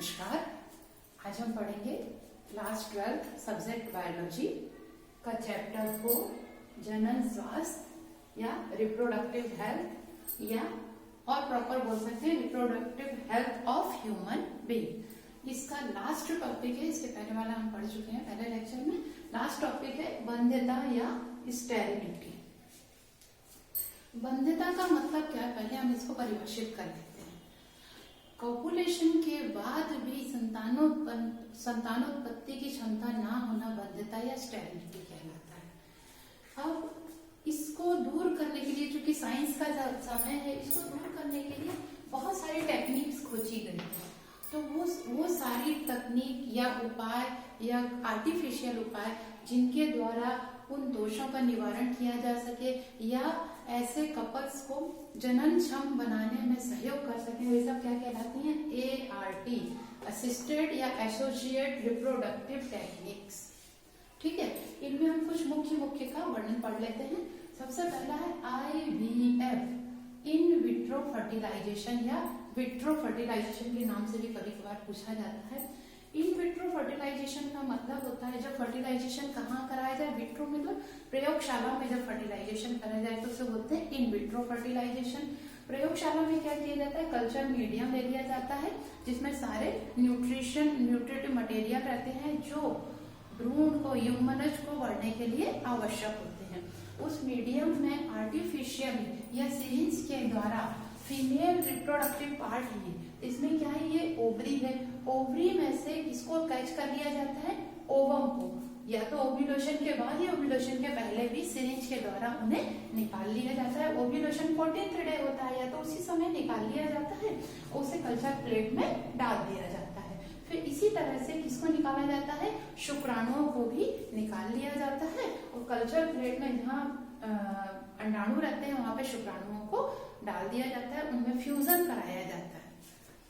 नमस्कार। आज हम पढ़ेंगे क्लास 12 सब्जेक्ट बायोलॉजी का चैप्टर 4 जनन स्वास्थ्य या रिप्रोडक्टिव हेल्थ या और प्रॉपर बोल सकते हैं reproductive health of human being. इसका लास्ट टॉपिक है, इसके पहले वाला हम पढ़ चुके हैं पहले लेक्चर में। लास्ट टॉपिक है वंध्यता या स्टेरिलिटी। वंध्यता का मतलब क्या है, पहले हम इसको परिभाषित कर लेते हैं। कॉपुलेशन के बाद भी संतानोत्पत्ति की क्षमता ना होना वंध्यता या स्टेरिलिटी कहलाता है। अब इसको दूर करने के लिए, चूंकि साइंस का समय है, इसको दूर करने के लिए बहुत सारी टेक्निक्स खोजी गई है। तो वो सारी तकनीक या उपाय या आर्टिफिशियल उपाय जिनके द्वारा उन दोषों का निवारण किया जा सके या ऐसे कपल्स को जनन क्षम बनाने में सहयोग कर सके, वे सब क्या कहलाती हैं? ART, असिस्टेड या एसोसिएट रिप्रोडक्टिव टेक्निक्स। ठीक है, इनमें हम कुछ मुख्य का वर्णन पढ़ लेते हैं। सबसे पहला है IVF, इन विट्रो फर्टिलाइजेशन या विट्रो फर्टिलाइजेशन के नाम से भी कभी कभार पूछा जाता है। इन विट्रो फर्टिलाइजेशन का मतलब होता है जब फर्टिलाइजेशन कहाँ कराया जाए, विट्रो मतलब प्रयोगशाला में जब फर्टिलाइजेशन कराया जाए तो उसे बोलते हैं इन विट्रो फर्टिलाइजेशन। प्रयोगशाला में क्या किया जाता है, कल्चर मीडियम ले लिया जाता है जिसमें सारे न्यूट्रिटिव मटेरियल रहते हैं जो भ्रूण को, युग्मनज को बढ़ने के लिए आवश्यक होते हैं। उस मीडियम में आर्टिफिशियल या सिरिंज के द्वारा फीमेल रिप्रोडक्टिव पार्ट लिए, इसमें क्या है, ये ओवरी है, ओवरी में से इसको कैच कर लिया जाता है ओवम को, या तो ओव्यूलेशन के बाद या ओव्यूलेशन के पहले भी सिरिंज के द्वारा उन्हें निकाल लिया जाता है। ओव्यूलेशन 14th डे होता है या तो उसी समय निकाल लिया जाता है, उसे कल्चर प्लेट में डाल दिया जाता है। फिर इसी तरह से किसको निकाला जाता है, शुक्राणुओं को भी निकाल लिया जाता है और कल्चर प्लेट में जहाँ अंडाणु रहते हैं वहां पे शुक्राणुओं को डाल दिया जाता है, उनमें फ्यूजन कराया जाता है।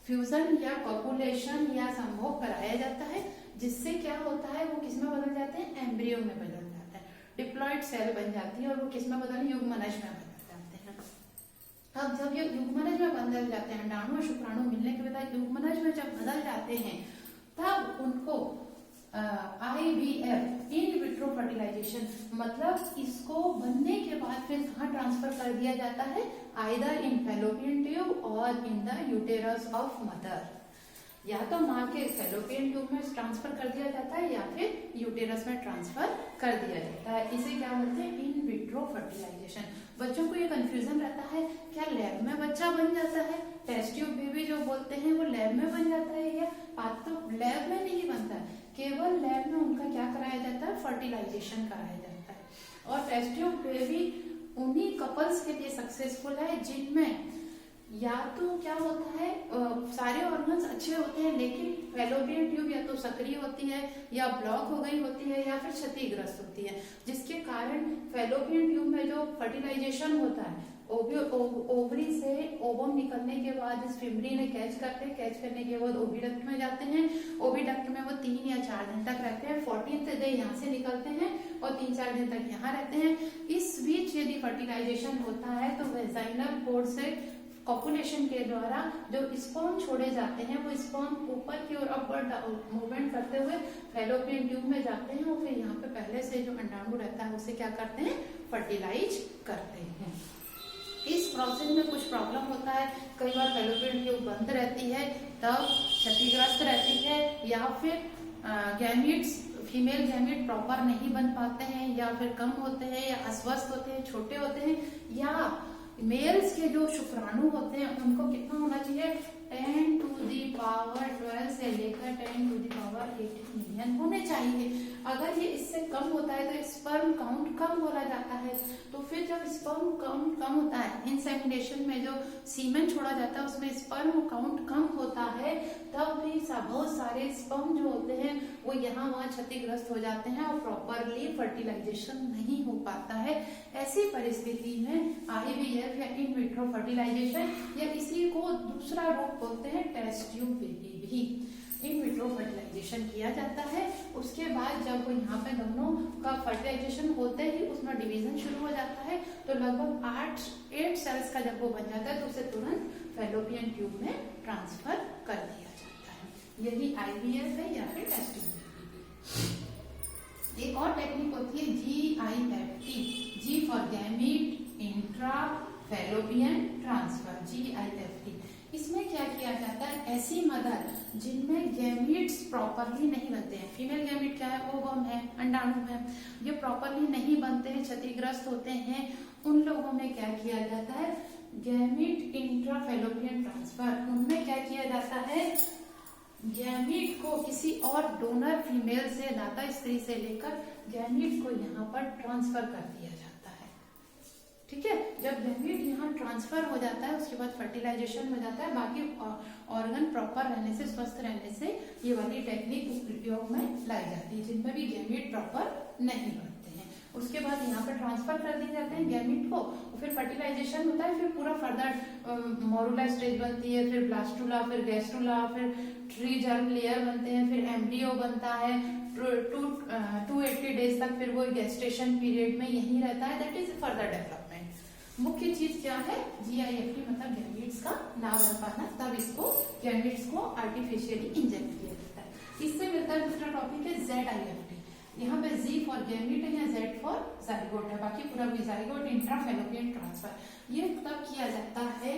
फ्यूजन या कॉपुलेशन या संभोग कराया जाता है, जिससे क्या होता है, वो किसमें बदल जाते हैं, एम्ब्रियो में बदल जाता है, डिप्लॉइड सेल बन जाती है और वो किसमें बदल, युग्मनज में बदल जाते हैं। अब जब ये युग्मनज में बदल जाते हैं, अंडाणु और शुक्राणु मिलने के बाद युग्मनज में जब बदल जाते हैं, तब उनको IVF, इन विट्रो फर्टिलाइजेशन, मतलब इसको बनने के बाद फिर कहाँ ट्रांसफर कर दिया जाता है, आइदर इन फैलोपियन ट्यूब और in the uterus of mother. या तो माँ के फैलोपियन ट्यूब में ट्रांसफर कर दिया जाता है या फिर यूटेरस में ट्रांसफर कर दिया जाता है। इसे क्या बोलते हैं, इन विट्रो फर्टिलाइजेशन। बच्चों को ये कंफ्यूजन रहता है, क्या लैब में बच्चा बन जाता है, टेस्ट ट्यूब बेबी जो बोलते हैं वो लैब में बन जाता है या? बात तो लैब में नहीं बनता है, केवल लैब में उनका क्या कराया जाता है, फर्टिलाइजेशन कराया जाता है। और टेस्ट ट्यूब बेबी उन्हीं कपल्स के लिए सक्सेसफुल है जिनमें या तो क्या होता है, सारे ऑर्गन्स अच्छे होते हैं लेकिन फैलोपियन ट्यूब या तो सक्रिय होती है या ब्लॉक हो गई होती है या फिर क्षतिग्रस्त होती है, जिसके कारण फैलोपियन ट्यूब में जो फर्टिलाइजेशन होता है, ओवरी से ओवम निकलने के बाद इस फिमरी ने कैच करने के बाद ओविडक्ट में जाते हैं। ओविडक्ट में वो 3 या 4 दिन तक रहते हैं, 14th डे यहाँ से निकलते हैं और 3-4 दिन तक यहाँ रहते हैं। इस बीच यदि फर्टिलाइजेशन होता है तो वेजाइनल पोर्ट से कॉपुलेशन के द्वारा जो स्पर्म छोड़े जाते हैं वो स्पर्म ऊपर की ओर अपवर्ड मूवमेंट करते हुए फैलोपियन ट्यूब में जाते हैं और फिर यहाँ पे पहले से जो अंडाणु रहता है उसे क्या करते हैं, फर्टिलाइज करते हैं। इस प्रोसेस में कुछ प्रॉब्लम होता है, कई बार फैलोपियन ट्यूब बंद रहती है, तब क्षतिग्रस्त रहती है, या फिर गैमीट्स, फीमेल गैमीट प्रॉपर नहीं बन पाते हैं या फिर कम होते हैं या अस्वस्थ होते हैं, छोटे होते हैं, या मेल्स के जो शुक्राणु होते हैं उनको कितना होना चाहिए, 10⁻12 से लेकर 10⁻18 मिलियन होने चाहिए। अगर ये इससे कम होता है तो स्पर्म काउंट कम बोला जाता है। तो फिर जब स्पर्म काउंट कम होता है, इंसेमिनेशन में जो सीमेन छोड़ा जाता है उसमें स्पर्म काउंट कम होता है, तब भी बहुत सारे स्पर्म जो होते हैं वो यहाँ वहाँ क्षतिग्रस्त हो जाते हैं और प्रॉपरली फर्टिलाइजेशन नहीं हो पाता है। ऐसी परिस्थिति में IVF या इन विट्रो फर्टिलाइजेशन या इसी को दूसरा रूप बोलते हैं टेस्ट ट्यूब बेबी भी इन विट्रो फर्टिलाइजेशन किया जाता है। उसके बाद जब यहाँ पे दोनों का फर्टिलाइजेशन होते ही उसमें डिवीजन शुरू हो जाता है, तो लगभग 8 सेल्स का जब वो बन जाता है तो उसे तुरंत फैलोपियन ट्यूब में ट्रांसफर कर दिया जाता है। यही IVF है या फिर टेस्टिंग। एक और टेक्निक होती है GIFT, G for gamete intra fallopian transfer, GIFT। इसमें क्या किया जाता है, ऐसी मदर जिनमें गैमीट्स प्रॉपरली नहीं बनते हैं, फीमेल गैमीट क्या है, ओवम है, अंडाणु है, ये प्रॉपरली नहीं बनते हैं, क्षतिग्रस्त होते हैं, उन लोगों में क्या किया जाता है, गैमीट इंट्रा फैलोपियन ट्रांसफर। उनमें क्या किया जाता है, गैमीट को किसी और डोनर फीमेल से, दाता स्त्री से लेकर गैमीट को यहाँ पर ट्रांसफर कर दिया जाता है। ठीक है, जब गैमीट यहाँ ट्रांसफर हो जाता है उसके बाद फर्टिलाइजेशन हो जाता है, बाकी ऑर्गन प्रॉपर रहने से, स्वस्थ रहने से ये वाली टेक्निक उपयोग में लाई जाती है, जिनमें भी गैमीट प्रॉपर नहीं बनते हैं। उसके बाद यहाँ पर ट्रांसफर कर दिए जाते हैं गैमीट को, फिर फर्टिलाइजेशन होता है, फिर पूरा फर्दर मोरुला स्टेज बनती है, फिर ब्लास्टुला, फिर गैस्ट्रुला, फिर ट्री जर्म लेयर बनते हैं, फिर एम्ब्रियो बनता है, 280 डेज तक फिर वो गेस्टेशन पीरियड में यही रहता है, दैट इज फर्दर डेवलपमेंट। मुख्य चीज क्या है, GIFT मतलब गैमीट्स का ना बन पाना, तब इसको गैमीट्स को आर्टिफिशियली इंजेक्ट किया जाता है। इससे मिलता है दूसरा टॉपिक है ZIFT। यहाँ पे Z फॉर गैमीट है या Z फॉर जाइगोट है, बाकी पूरा भी जाइगोट इंट्रा फैलोपियन ट्रांसफर। ये तब किया जाता है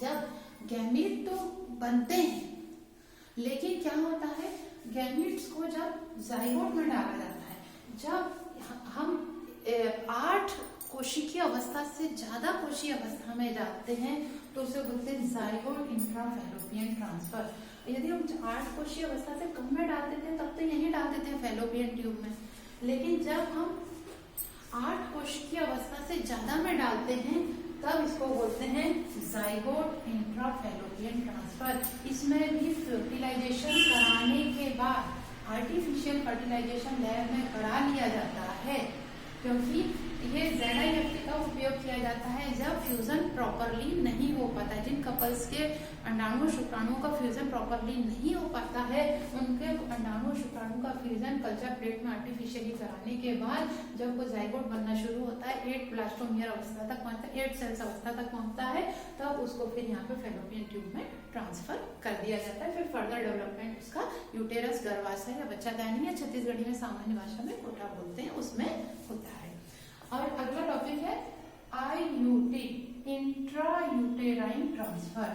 जब गैमीट तो बनते हैं, लेकिन क्या होता है, गैमीट्स को जब जाइगोट में डाला जाता है, जब हम 8 कोशिकीय अवस्था से ज्यादा कोशीय अवस्था में जाते हैं तो उसे बोलते हैं जाइगोट इंट्रा फैलोपियन ट्रांसफर। यदि हम 8 कोशीय अवस्था से कम में डाल देते हैं तब तो यही डाल देते हैं फैलोपियन ट्यूब में, लेकिन जब हम 8 कोशिकीय अवस्था से ज्यादा में डालते हैं तब इसको बोलते हैं जाइगोट इंट्रा फैलोपियन ट्रांसफर। इसमें भी फर्टिलाइजेशन कराने के बाद आर्टिफिशियल फर्टिलाइजेशन लैब में करा लिया जाता है, क्योंकि ये ZIFT का उपयोग किया जाता है जब फ्यूजन प्रॉपरली नहीं हो पाता है। जिन कपल्स के अंडाणु शुक्राणुओं का फ्यूजन प्रॉपरली नहीं हो पाता है, उनके अंडाणु शुक्राणु का फ्यूजन कल्चर प्लेट में आर्टिफिशियली कराने के बाद जब वो जाइगोट बनना शुरू होता है, 8 ब्लास्टोमियर अवस्था तक पहुंचता है, 8 सेल्स अवस्था तक पहुंचता है, तब उसको फिर यहाँ पे फैलोपियन ट्यूब में ट्रांसफर कर दिया जाता है। फिर फर्दर डेवलपमेंट उसका यूटेरस, गर्भाशय या बच्चादानी या छत्तीसगढ़ी में सामान्य भाषा में कोटा बोलते हैं, उसमें होता है। और अगला टॉपिक है IUT, इंट्रा यूटेराइन ट्रांसफर।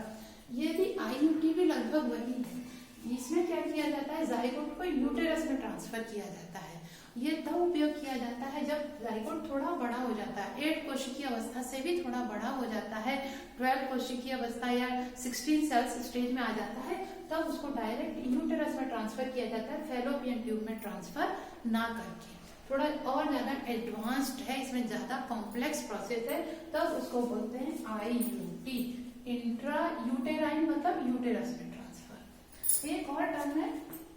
ये भी IUT भी लगभग वही है। इसमें क्या किया जाता है, जाइगोट को यूटेरस में ट्रांसफर किया जाता है। ये तब उपयोग किया जाता है जब जाइगोट थोड़ा बड़ा हो जाता है, 8 कोशिकीय अवस्था से भी थोड़ा बड़ा हो जाता है, 12 कोशिकीय अवस्था या 16 सेल्स स्टेज में आ जाता है, तब उसको डायरेक्ट यूटेरस में ट्रांसफर किया जाता है, फैलोपियन ट्यूब में ट्रांसफर ना करके। थोड़ा और ज्यादा एडवांस्ड है, इसमें ज्यादा कॉम्प्लेक्स प्रोसेस है, तब उसको बोलते हैं IUT, इंट्रा यूटेराइन मतलब यूटेरस में ट्रांसफर। एक और टर्म है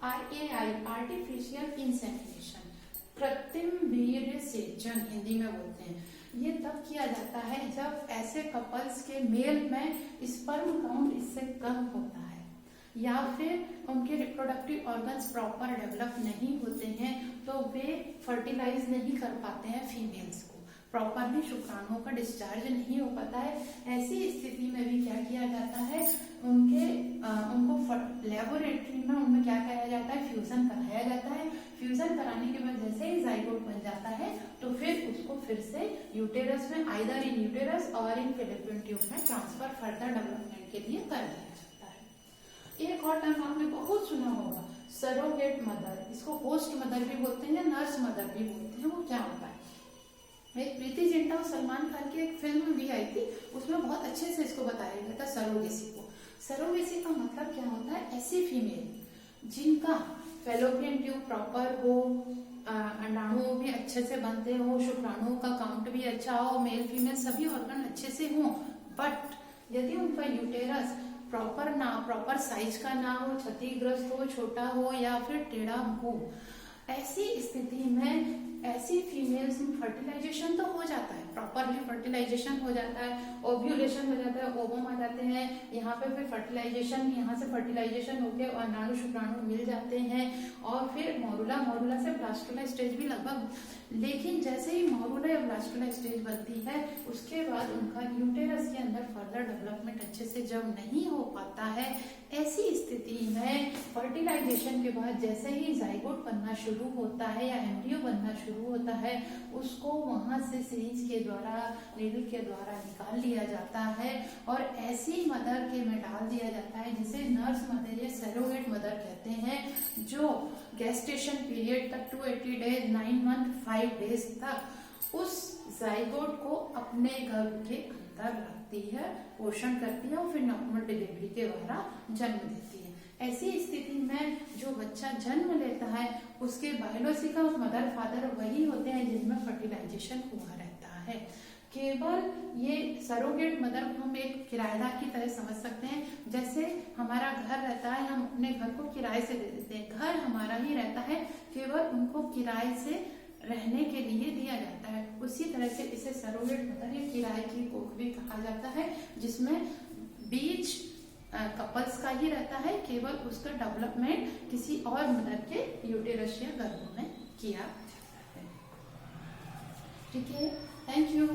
IAI, आर्टिफिशियल इंसेमिनेशन, कृत्रिम वीर्य सेचन हिंदी में बोलते हैं। ये तब किया जाता है जब ऐसे कपल्स के मेल में स्पर्म काउंट इससे कम होता है या फिर उनके रिप्रोडक्टिव ऑर्गन्स प्रॉपर डेवलप नहीं होते हैं, तो वे फर्टिलाइज नहीं कर पाते हैं फीमेल्स को, प्रॉपरली शुक्राणुओं का डिस्चार्ज नहीं हो पाता है। ऐसी स्थिति में भी क्या किया जाता है, उनको लेबोरेटरी में उनमें क्या कराया जाता है, फ्यूजन कराया जाता है। फ्यूजन कराने के बाद जैसे ही जाइगोट बन जाता है तो फिर उसको फिर से यूटेरस में, आइदर इन यूटेरस और इन फैलोपियन ट्यूब में ट्रांसफर फर्दर डेवलपमेंट के लिए कर दिया जाता है। एक और टर्म आपने बहुत सुना होगा, सरोगेट मदर, इसको होस्ट मदर भी बोलते हैं या नर्स मदर भी बोलते हैं। वो क्या होता है, एक प्रीति जिंटा और सलमान खान की एक फिल्म भी आई थी, उसमें बहुत अच्छे से इसको बताया गया था सरोगेसी को। सरोगेसी का मतलब क्या होता है, ऐसी फीमेल जिनका फैलोपियन ट्यूब प्रॉपर हो, अंडाणु भी अच्छे से बनते हो, शुक्राणुओं का काउंट भी अच्छा हो, मेल फीमेल सभी ऑर्गन अच्छे से हो, बट यदि उनका यूटेरस प्रॉपर साइज का ना हो, क्षतिग्रस्त हो, छोटा हो या फिर टेढ़ा हो, ऐसी स्थिति में ऐसी फीमेल्स में फर्टिलाइजेशन तो हो जाता है, प्रॉपरली फर्टिलाइजेशन हो जाता है, ओव्यूलेशन हो जाता है, ओवम आ जाते हैं, यहाँ पे फिर फर्टिलाइजेशन, यहाँ से फर्टिलाइजेशन होकर अंडाणु शुक्राणु मिल जाते हैं और फिर मोरुला से ब्लास्टुला स्टेज भी लगभग लेकिन जैसे ही मॉरुला या ब्लास्टुला स्टेज बनती है उसके बाद उनका यूटेरस के अंदर फर्दर डेवलपमेंट अच्छे से जब नहीं हो पाता है, ऐसी स्थिति में फर्टिलाइजेशन के बाद जैसे ही जाइगोट बनना शुरू होता है या एम्ब्रियो बनना शुरू होता है, उसको वहां से सिरिंज के द्वारा, नीडल के द्वारा निकाल लिया जाता है और ऐसी मदर के में डाल दिया जाता है जिसे नर्स मदर या सरोगेट मदर कहते हैं, जो गेस्टेशन पीरियड तक 280 डेज, 9 मंथ 5 डेज तक उस जाइगोट को अपने गर्भ के अंदर रखती है, पोषण करती है और फिर नॉर्मल डिलीवरी के द्वारा जन्म देती है। ऐसी स्थिति में जो बच्चा जन्म लेता है उसके बायोलॉजिकल मदर फादर वही होते हैं जिनमें फर्टिलाइजेशन हुआ रहता है। केवल ये सरोगेट मदर को हम एक किराएदार की तरह समझ सकते हैं। जैसे हमारा घर रहता है, हम अपने घर को किराए से दे देते हैं, घर हमारा ही रहता है, केवल उनको किराए से रहने के लिए दिया जाता है। उसी तरह से इसे सरोगेट मदर या किराए की कोख भी कहा जाता है, जिसमें बीच कपल्स का ही रहता है, केवल उसका डेवलपमेंट किसी और मदर के यूटेरस या गर्भ में किया जाता है। ठीक है, थैंक यू।